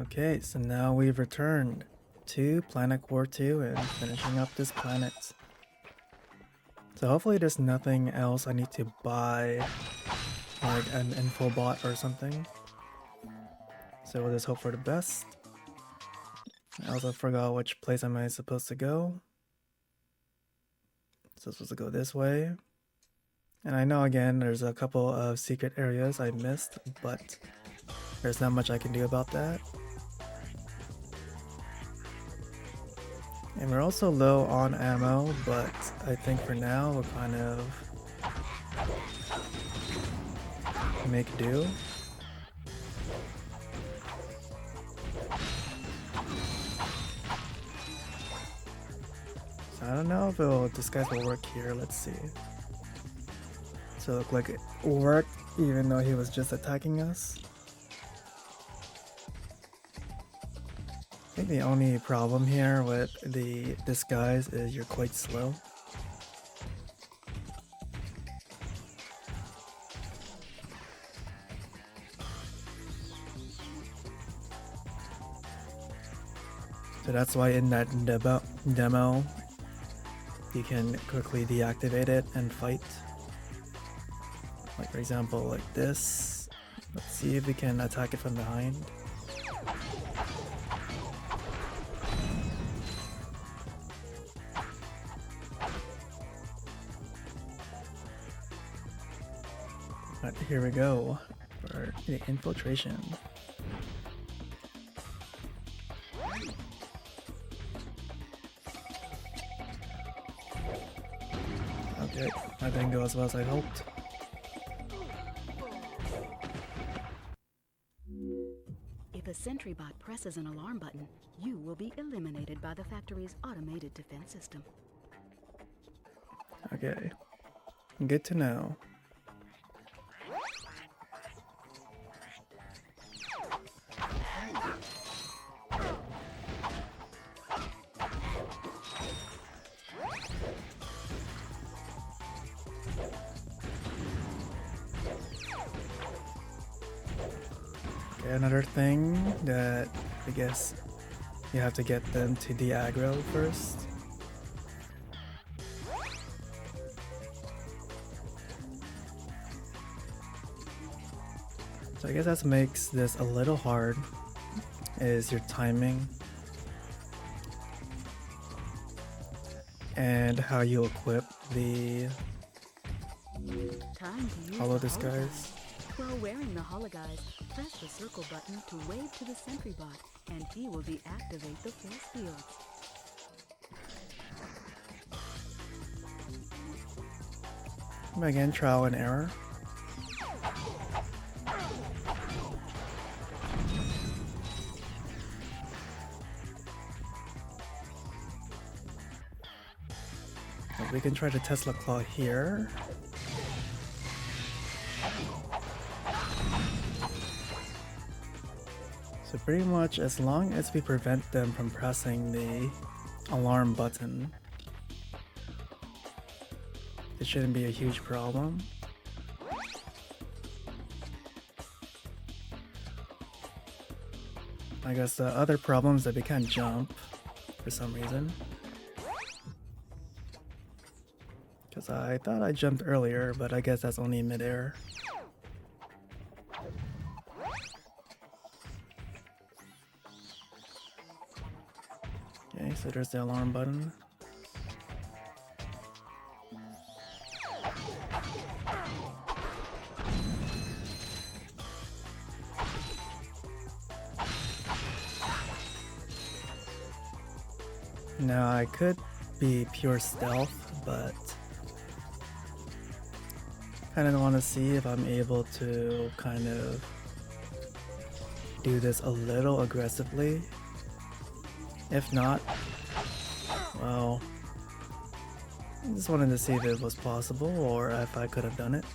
Okay, so now we've returned to planet Quartu and finishing up this planet. So hopefully there's nothing else I need to buy, like an infobot or something. So we'll just hope for the best. I also forgot which place am I supposed to go. So I'm supposed to go this way. And I know again there's a couple of secret areas I missed, but there's not much I can do about that. And we're also low on ammo, but I think for now we'll kind of make do. So I don't know if this guy will work here, let's see. So it looked like it worked even though he was just attacking us. I think the only problem here with the disguise is you're quite slow. So that's why in that demo you can quickly deactivate it and fight. Like for example like this. Let's see if we can attack it from behind. But here we go for the infiltration. Okay, that didn't go as well as I hoped. If a sentry bot presses an alarm button, you will be eliminated by the factory's automated defense system. Okay, good to know. Okay, another thing that I guess you have to get them to de-aggro first. So I guess that makes this a little hard, is your timing and how you equip the hollow disguise. While wearing the hologuise, press the circle button to wave to the sentry bot, and he will deactivate the force fields. Again, trial and error. We can try the Tesla Claw here. So pretty much as long as we prevent them from pressing the alarm button, it shouldn't be a huge problem. I guess the other problem is that we can't jump for some reason. Because I thought I jumped earlier, but I guess that's only mid-air. Okay, so there's the alarm button. Now I could be pure stealth, but kind of want to see if I'm able to kind of do this a little aggressively. If not, well, I just wanted to see if it was possible or if I could have done it.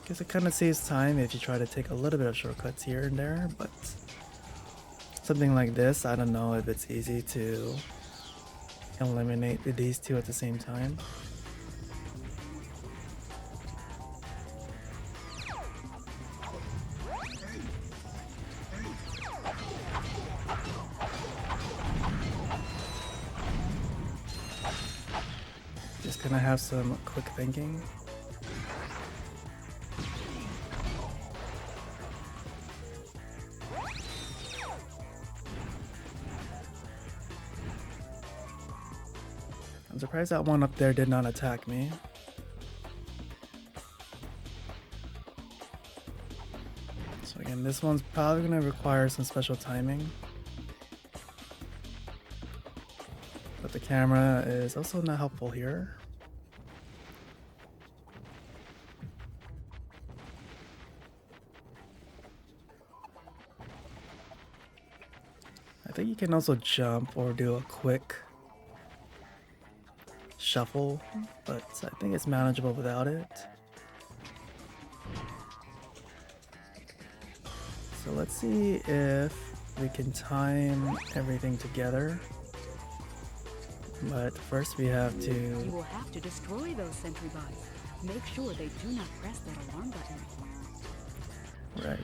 Guess it kind of saves time if you try to take a little bit of shortcuts here and there, but something like this, I don't know if it's easy to eliminate these two at the same time. can I have some quick thinking? I'm surprised that one up there did not attack me. So again, this one's probably going to require some special timing. But the camera is also not helpful here. I think you can also jump or do a quick shuffle, but I think it's manageable without it. So let's see if we can time everything together. But first we have to... You will have to destroy those sentry bots. Make sure they do not press that alarm button. Right.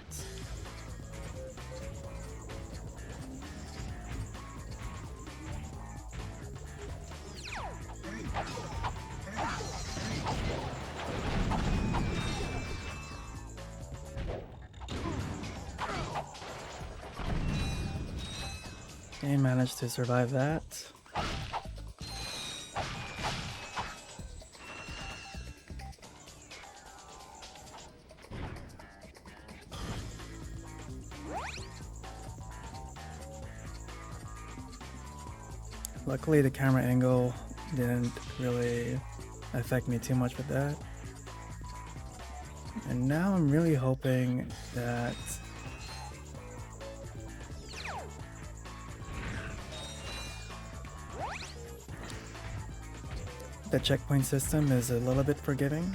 Okay, managed to survive that. Luckily the camera angle didn't really affect me too much with that. And now I'm really hoping that the checkpoint system is a little bit forgiving.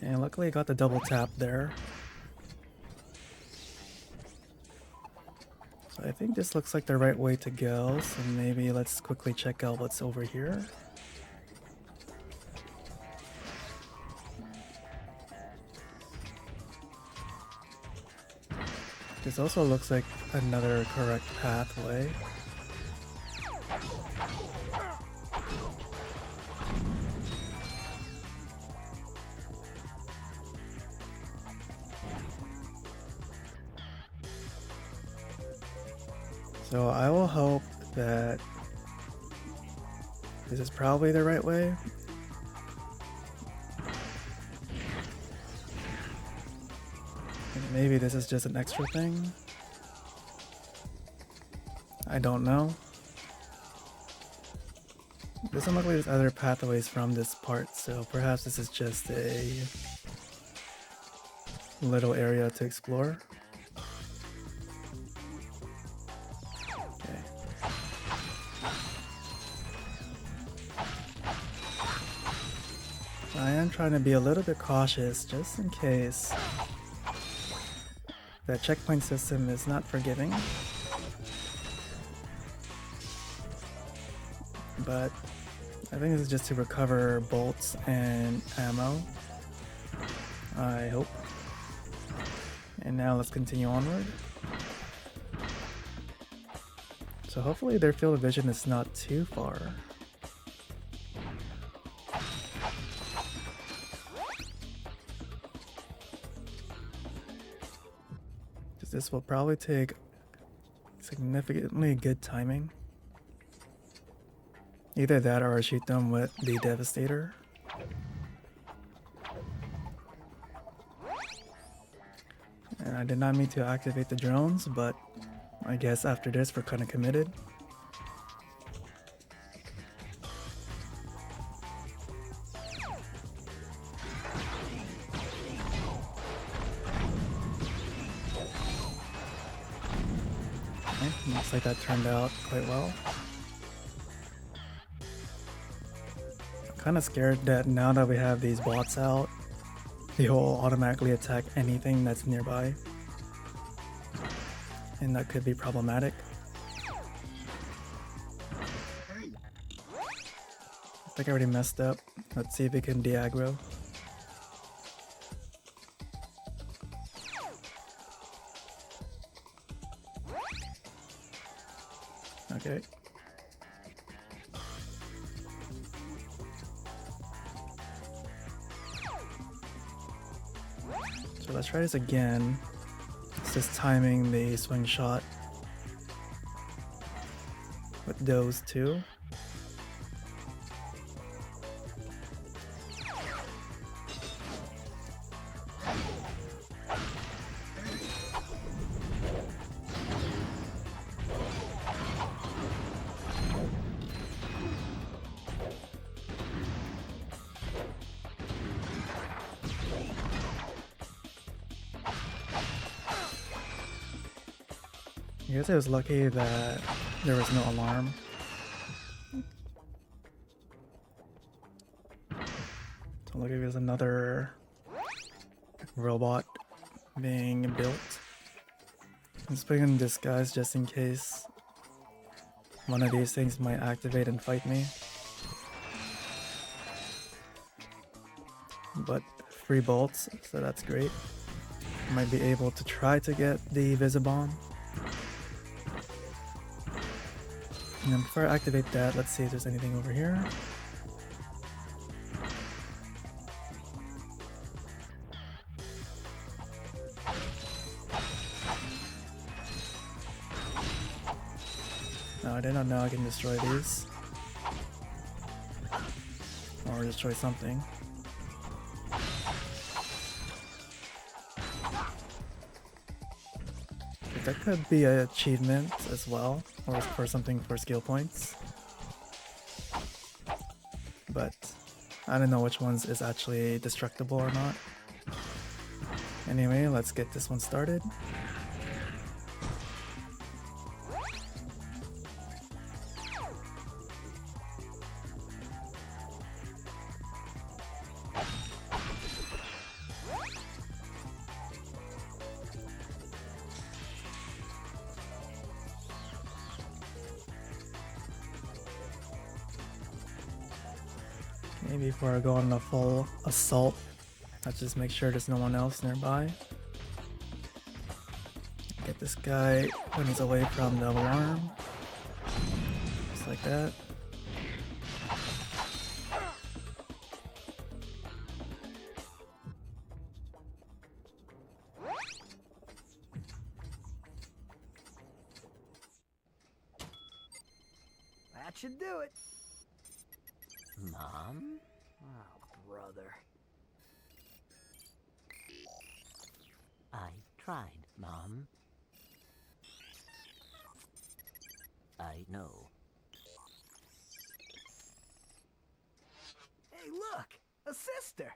And luckily I got the double tap there. So I think this looks like the right way to go, so maybe let's quickly check out what's over here. This also looks like another correct pathway. So I will hope that this is probably the right way. And maybe this is just an extra thing. I don't know. Doesn't look like there's other pathways from this part, so perhaps this is just a little area to explore. I am trying to be a little bit cautious just in case the checkpoint system is not forgiving. But I think this is just to recover bolts and ammo, I hope. And now let's continue onward. So hopefully their field of vision is not too far. This will probably take significantly good timing. Either that or I shoot them with the Devastator. And I did not mean to activate the drones, but I guess after this we're kind of committed. Looks like that turned out quite well. I'm kind of scared that now that we have these bots out, they will automatically attack anything that's nearby. And that could be problematic. think I already messed up. Let's see if we can de-aggro. Okay. So let's try this again. It's just timing the swing shot with those two. I guess I was lucky that there was no alarm. So look, there's another robot being built. I'm just putting in disguise just in case one of these things might activate and fight me. But 3 bolts, so that's great. Might be able to try to get the Visibomb. And then before I activate that, let's see if there's anything over here. No, I did not know I can destroy these. Or destroy something. That could be an achievement as well, or for something for skill points. But I don't know which ones is actually destructible or not. Anyway, let's get this one started. Maybe before I go on a full assault, let's just make sure there's no one else nearby. Get this guy when he's away from the alarm. Just like that. That should do it. Mom? Oh, brother. I tried, Mom. I know. Hey, look! A sister!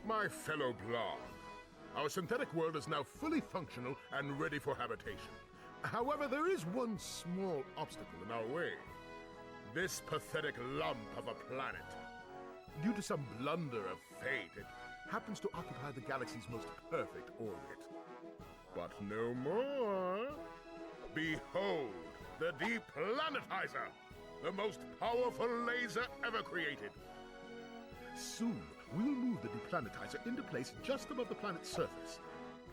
My fellow Blarg, our synthetic world is now fully functional and ready for habitation. However, there is one small obstacle in our way. This pathetic lump of a planet. Due to some blunder of fate, it happens to occupy the galaxy's most perfect orbit. But no more. Behold, the Deplanetizer, the most powerful laser ever created. Soon, we'll move the Deplanetizer into place just above the planet's surface.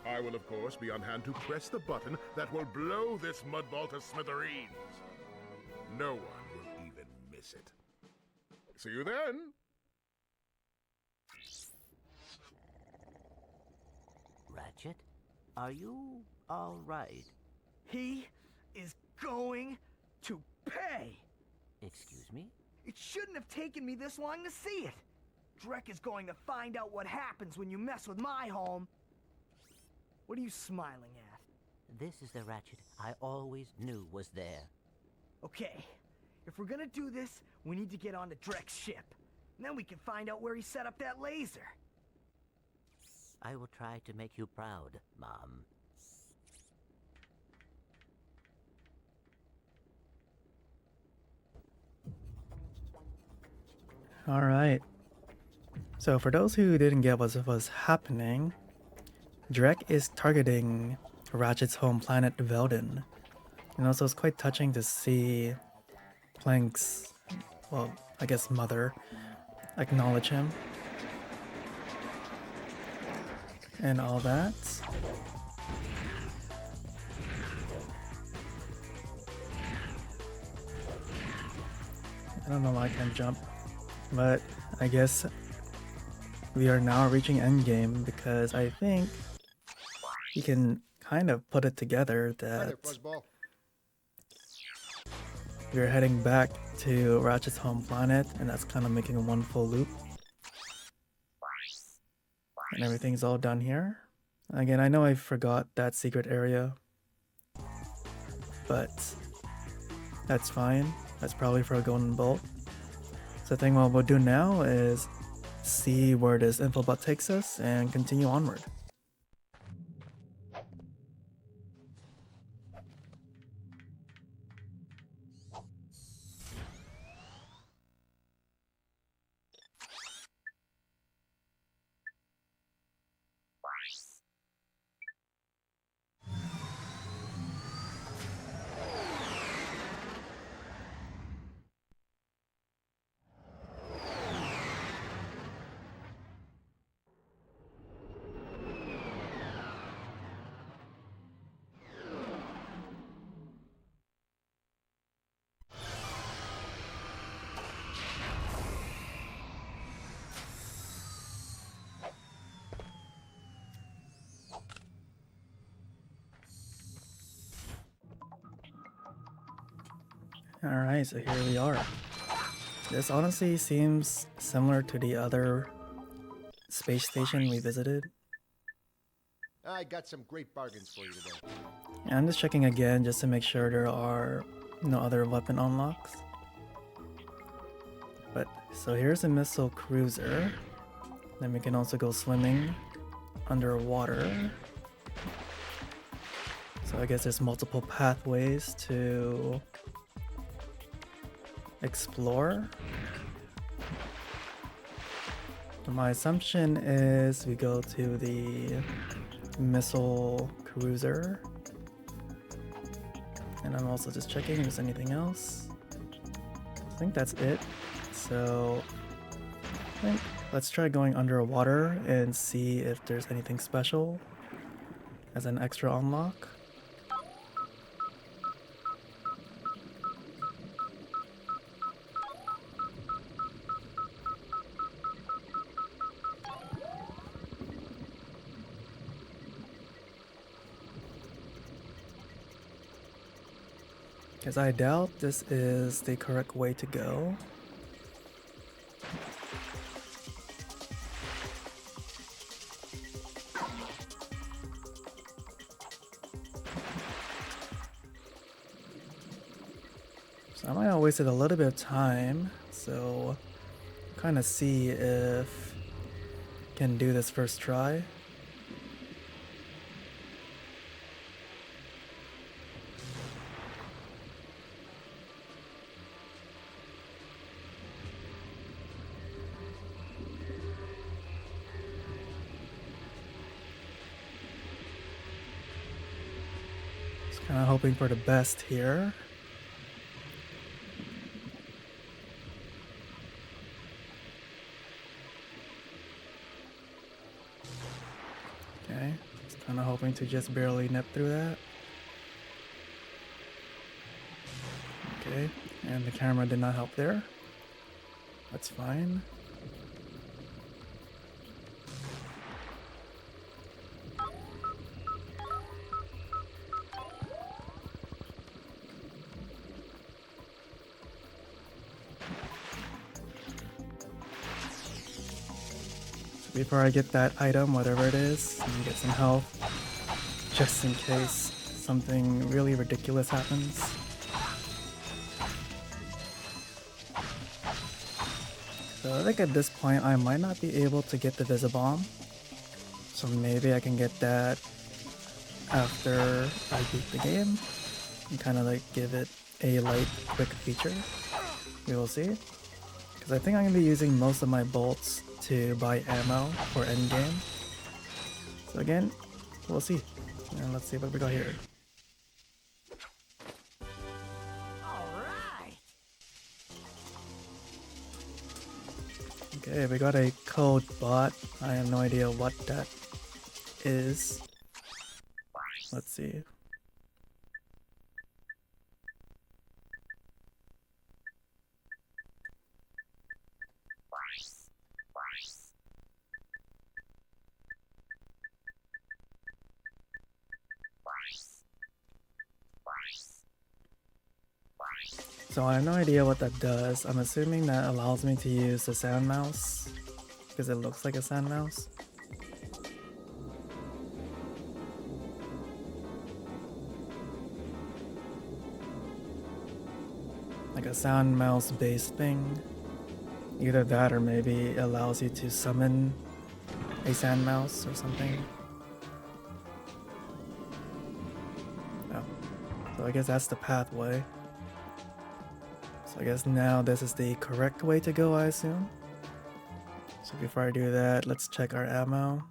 I will, of course, be on hand to press the button that will blow this mudball to smithereens. No one will even miss it. See you then! Ratchet, are you all right? He is going to pay! Excuse me? It shouldn't have taken me this long to see it! Drek is going to find out what happens when you mess with my home! What are you smiling at? This is the Ratchet I always knew was there. Okay, if we're gonna do this, we need to get onto Drek's ship. And then we can find out where he set up that laser. I will try to make you proud, Mom. Alright. So for those who didn't get what was happening, Drek is targeting Ratchet's home planet Veldin. And also it's quite touching to see Clank's, well, I guess mother, acknowledge him. And all that. I don't know why I can't jump, but I guess we are now reaching endgame because I think you can kind of put it together that we're heading back to Ratchet's home planet, and that's kind of making one full loop. And everything's all done here. Again, I know I forgot that secret area, but that's fine. That's probably for a golden bolt. So I think what we'll do now is see where this infobot takes us and continue onward. Alright, so here we are. This honestly seems similar to the other space station we visited. I got some great bargains for you today. And I'm just checking again just to make sure there are no other weapon unlocks. But, so here's a missile cruiser. Then we can also go swimming underwater. So I guess there's multiple pathways to explore. My assumption is we go to the missile cruiser. And I'm also just checking if there's anything else. I think that's it. So I think let's try going underwater and see if there's anything special as an extra unlock. Because I doubt this is the correct way to go. So I might have wasted a little bit of time, so kind of see if I can do this first try. Kind of hoping for the best here. Okay, just kind of hoping to just barely nip through that. Okay, and the camera did not help there. That's fine. Before I get that item, whatever it is, let me get some health, just in case something really ridiculous happens. So I think at this point I might not be able to get the Visibomb, so maybe I can get that after I beat the game, and kind of like give it a light, quick feature. We will see. Because I think I'm going to be using most of my bolts to buy ammo for endgame. So again, we'll see. And let's see what we got here. Alright! Okay, we got a CodeBot. I have no idea what that is. Let's see. So I have no idea what that does. I'm assuming that allows me to use the sand mouse because it looks like a sand mouse. Like a sound mouse based thing. Either that or maybe it allows you to summon a sand mouse or something. Oh. So I guess that's the pathway. So I guess now this is the correct way to go, I assume. So before I do that, let's check our ammo.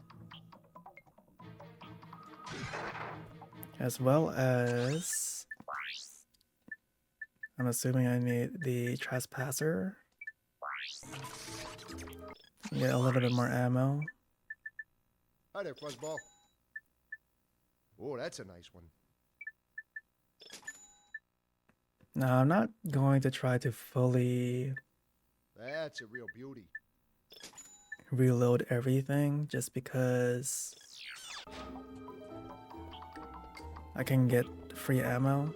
As well as... I'm assuming I need the trespasser. Get a little bit more ammo. Hi there, Fuzzball. Oh, that's a nice one. Now, I'm not going to try to fully That's a real beauty. reload everything just because I can get free ammo.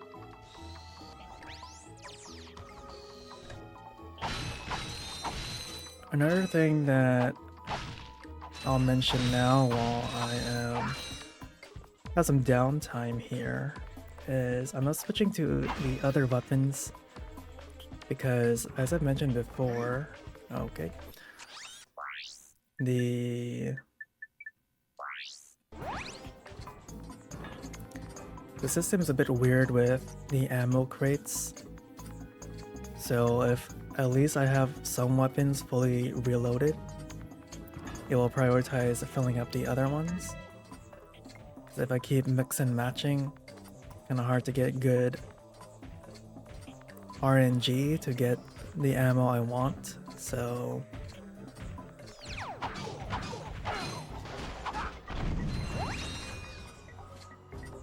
Another thing that I'll mention now while I have some downtime here is I'm not switching to the other weapons because, as I mentioned before, okay, the system is a bit weird with the ammo crates. So if at least I have some weapons fully reloaded, it will prioritize filling up the other ones. Because if I keep mix and matching, kind of hard to get good RNG to get the ammo I want, so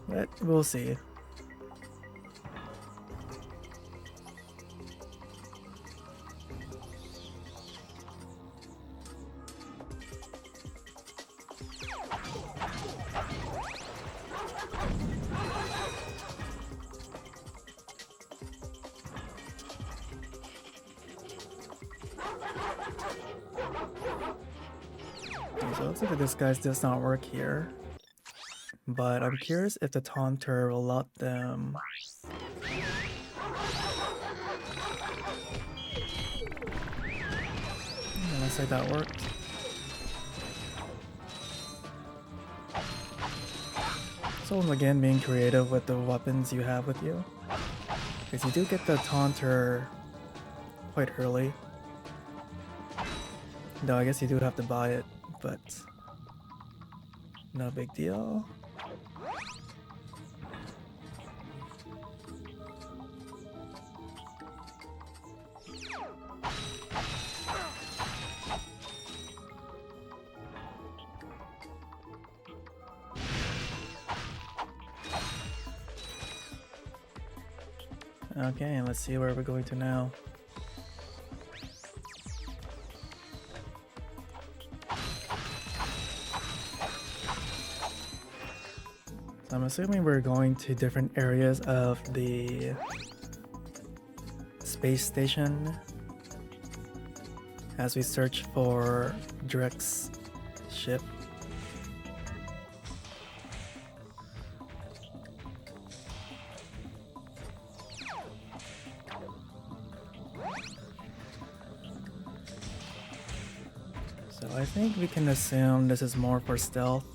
but we'll see. So it looks like this guy's does not work here. But I'm curious if the taunter will let them... Unless like that worked. So again, being creative with the weapons you have with you. Because you do get the taunter quite early. Though I guess you do have to buy it, but no big deal. Okay, let's see where we're going to now. So I'm assuming we're going to different areas of the space station as we search for Drek's ship. So I think we can assume this is more for stealth.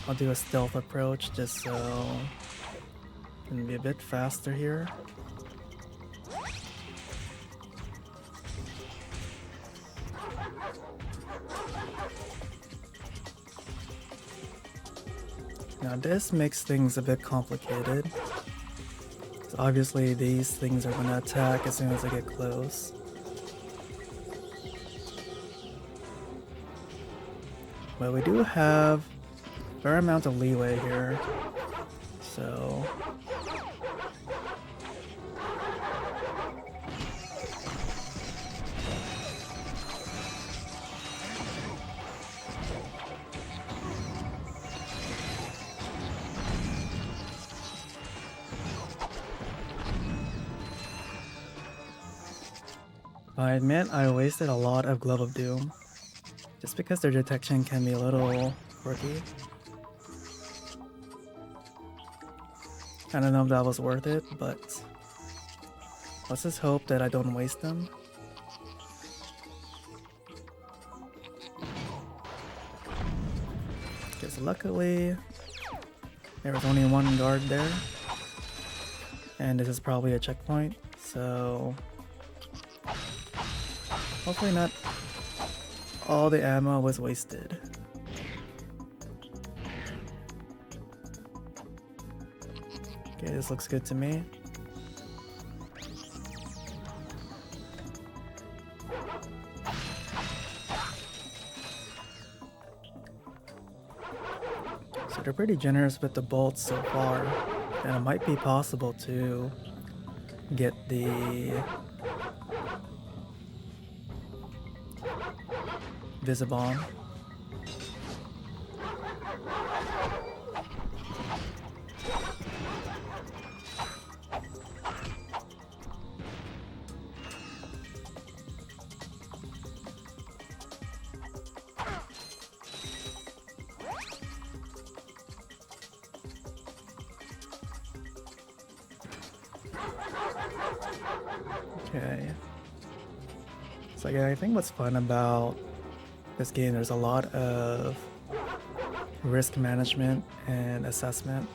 I'll do a stealth approach just so it can be a bit faster here. Now this makes things a bit complicated. So obviously these things are going to attack as soon as I get close. But we do have a fair amount of leeway here. So I admit I wasted a lot of Glove of Doom, just because their detection can be a little quirky. I don't know if that was worth it, but let's just hope that I don't waste them. Because luckily, there was only one guard there, and this is probably a checkpoint, so hopefully not all the ammo was wasted. Okay, this looks good to me. So they're pretty generous with the bolts so far, and it might be possible to get the Visibomb. Okay. So yeah, I think what's fun about this game, there's a lot of risk management and assessment.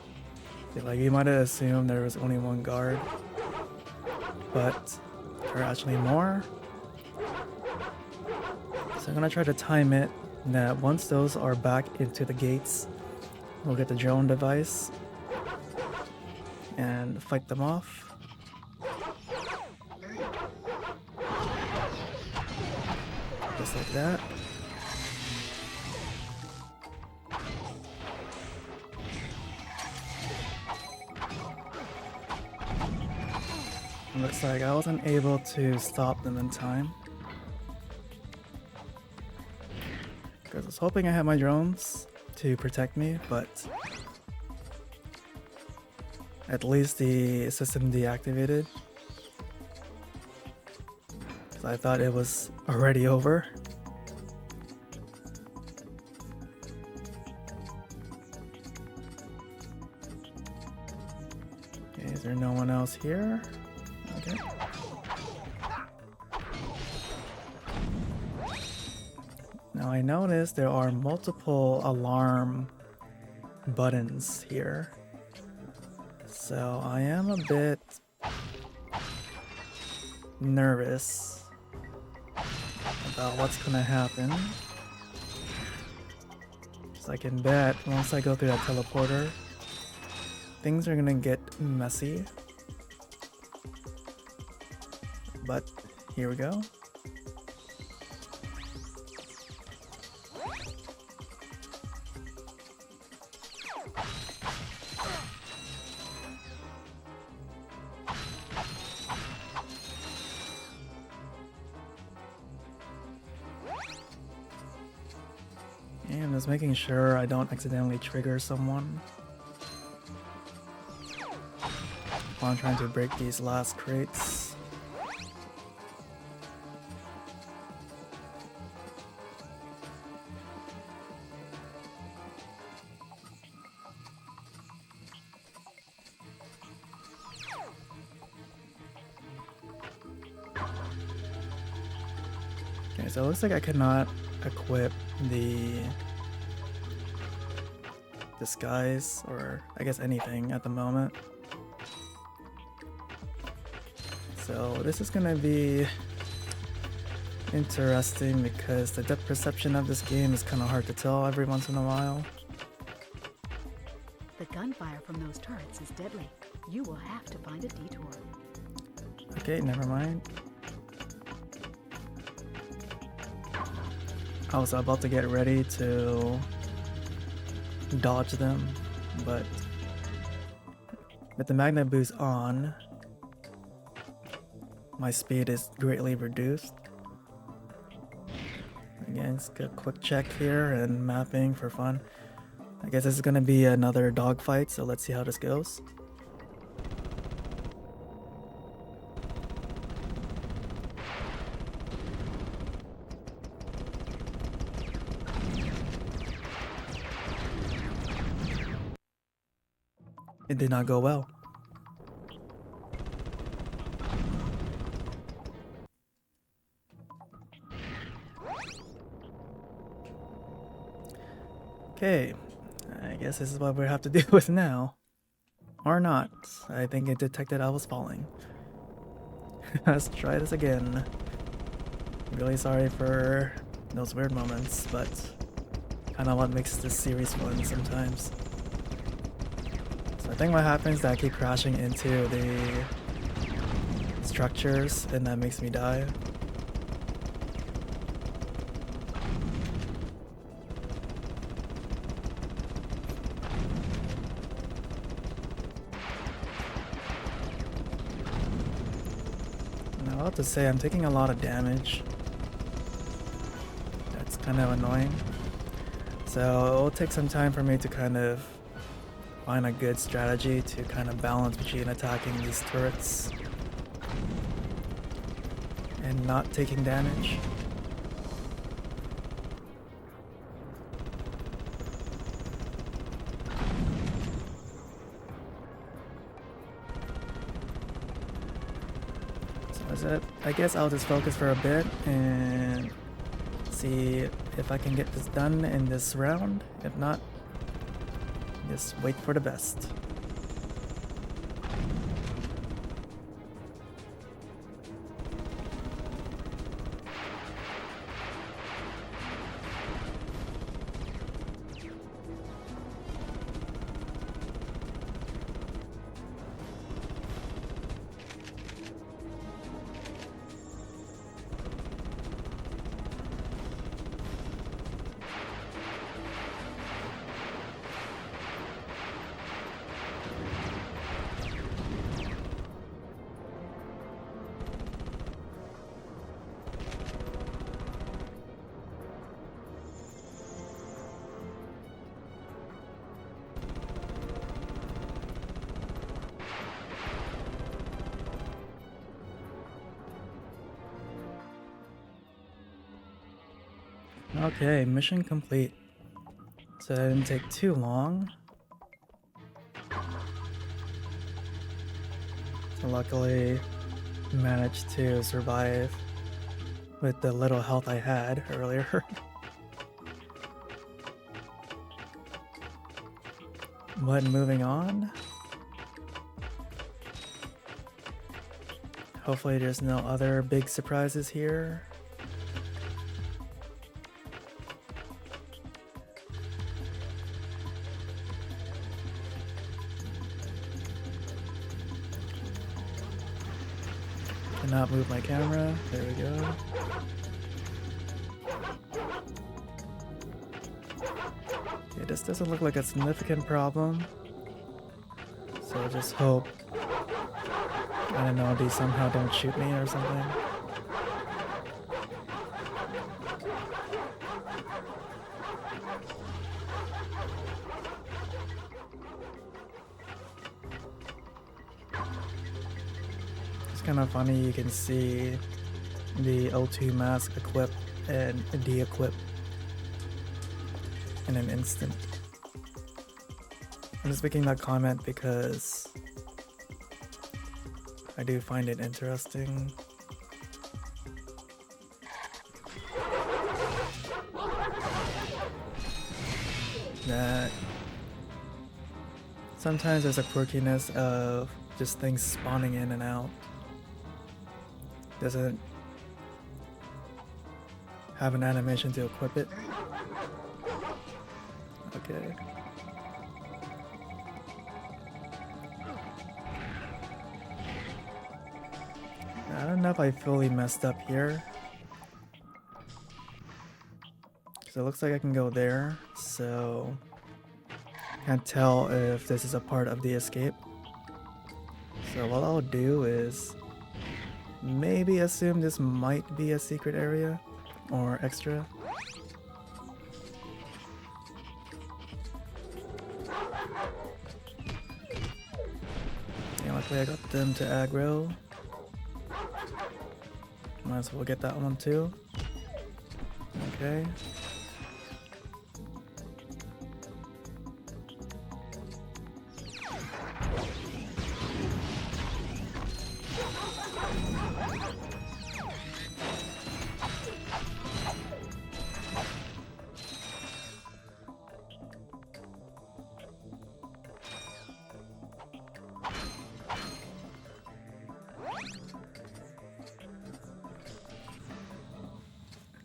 Like, you might have assumed there was only one guard, but there are actually more. So I'm gonna try to time it that once those are back into the gates, we'll get the drone device and fight them off. Just like that. Looks like I wasn't able to stop them in time. Because I was hoping I had my drones to protect me, but at least the system deactivated. Because I thought it was already over. Okay, is there no one else here? Okay. Now I noticed there are multiple alarm buttons here. So I am a bit nervous about what's gonna happen. So I can bet once I go through that teleporter, things are gonna get messy. But here we go. And I'm just making sure I don't accidentally trigger someone while I'm trying to break these last crates. Okay, so it looks like I cannot equip the disguise, or I guess anything at the moment. So this is gonna be interesting because the depth perception of this game is kind of hard to tell every once in a while. The gunfire from those turrets is deadly. You will have to find a detour. Okay, never mind. I was about to get ready to dodge them, but with the magnet boost on, my speed is greatly reduced. Again, just a quick check here and mapping for fun. I guess this is gonna be another dogfight, so let's see how this goes. It did not go well. Okay, I guess this is what we have to deal with now. Or not. I think it detected I was falling. Let's try this again. Really sorry for those weird moments, but kind of what makes this series fun sometimes. So I think what happens is that I keep crashing into the structures and that makes me die. Now I'll have to say I'm taking a lot of damage. That's kind of annoying. So it'll take some time for me to kind of find a good strategy to kind of balance between attacking these turrets and not taking damage. So is it, I guess I'll just focus for a bit and see if I can get this done in this round. If not, just wait for the best. Okay, mission complete. So that didn't take too long. So luckily managed to survive with the little health I had earlier. But moving on. Hopefully there's no other big surprises here. Cannot move my camera. There we go. Okay, this doesn't look like a significant problem. So I just hope, I don't know, these somehow don't shoot me or something. Kind of funny, you can see the O2 mask equip and de-equip in an instant. I'm just making that comment because I do find it interesting. That sometimes there's a quirkiness of just things spawning in and out. Doesn't have an animation to equip it. Okay. I don't know if I fully messed up here. So it looks like I can go there, so can't tell if this is a part of the escape. So what I'll do is maybe assume this might be a secret area or extra. Yeah, luckily I got them to aggro. Might as well get that one too. Okay.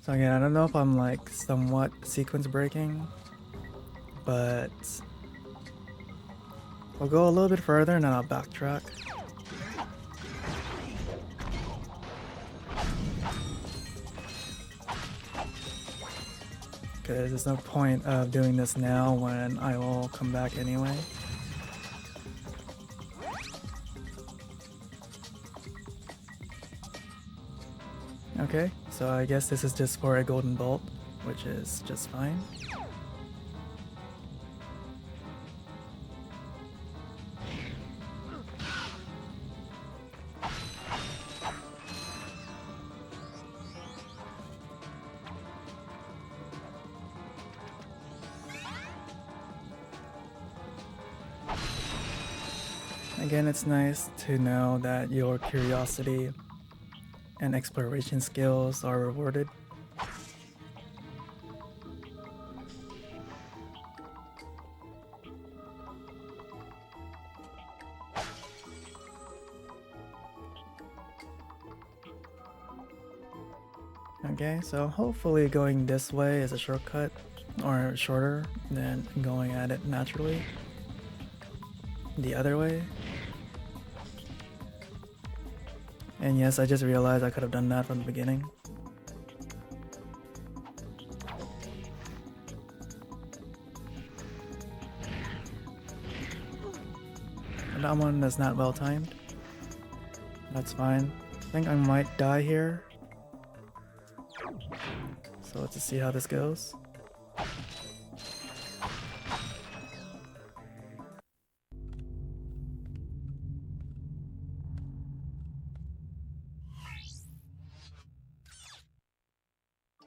So again, I don't know if I'm like somewhat sequence breaking, but we'll go a little bit further and then I'll backtrack. Because there's no point of doing this now when I will come back anyway. Okay, so I guess this is just for a golden bolt, which is just fine. Again, it's nice to know that your curiosity and exploration skills are rewarded. Okay, so hopefully going this way is a shortcut, or shorter than going at it naturally the other way. And yes, I just realized I could have done that from the beginning. And that one is not well timed. That's fine. I think I might die here. So let's just see how this goes.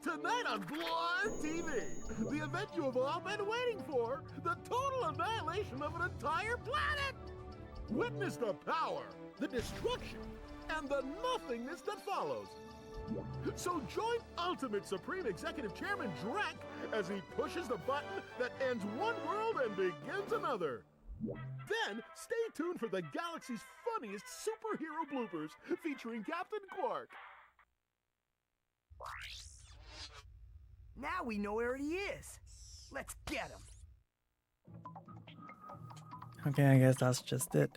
Tonight on Blind TV, the event you have all been waiting for, the total annihilation of an entire planet! Witness the power, the destruction, and the nothingness that follows. So join Ultimate Supreme Executive Chairman Drek as he pushes the button that ends one world and begins another. Then, stay tuned for the galaxy's funniest superhero bloopers featuring Captain Quark. Now we know where he is. Let's get him. Okay, I guess that's just it.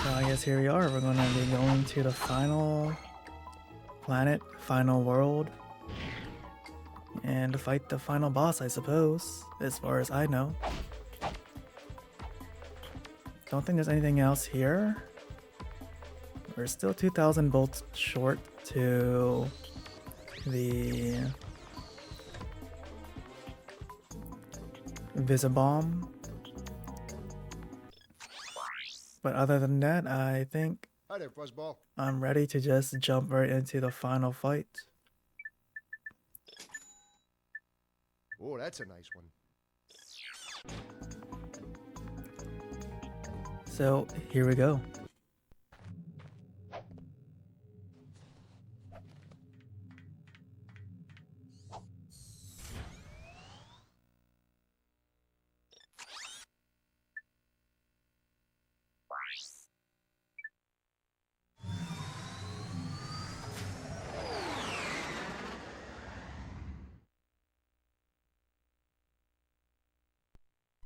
So I guess here we are. We're gonna be going to the final planet, final world, and fight the final boss, I suppose, as far as I know. Don't think there's anything else here. We're still 2,000 bolts short to the Visibomb. But other than that, I think Hi there, Fuzzball. I'm ready to just jump right into the final fight. Oh, that's a nice one. So here we go.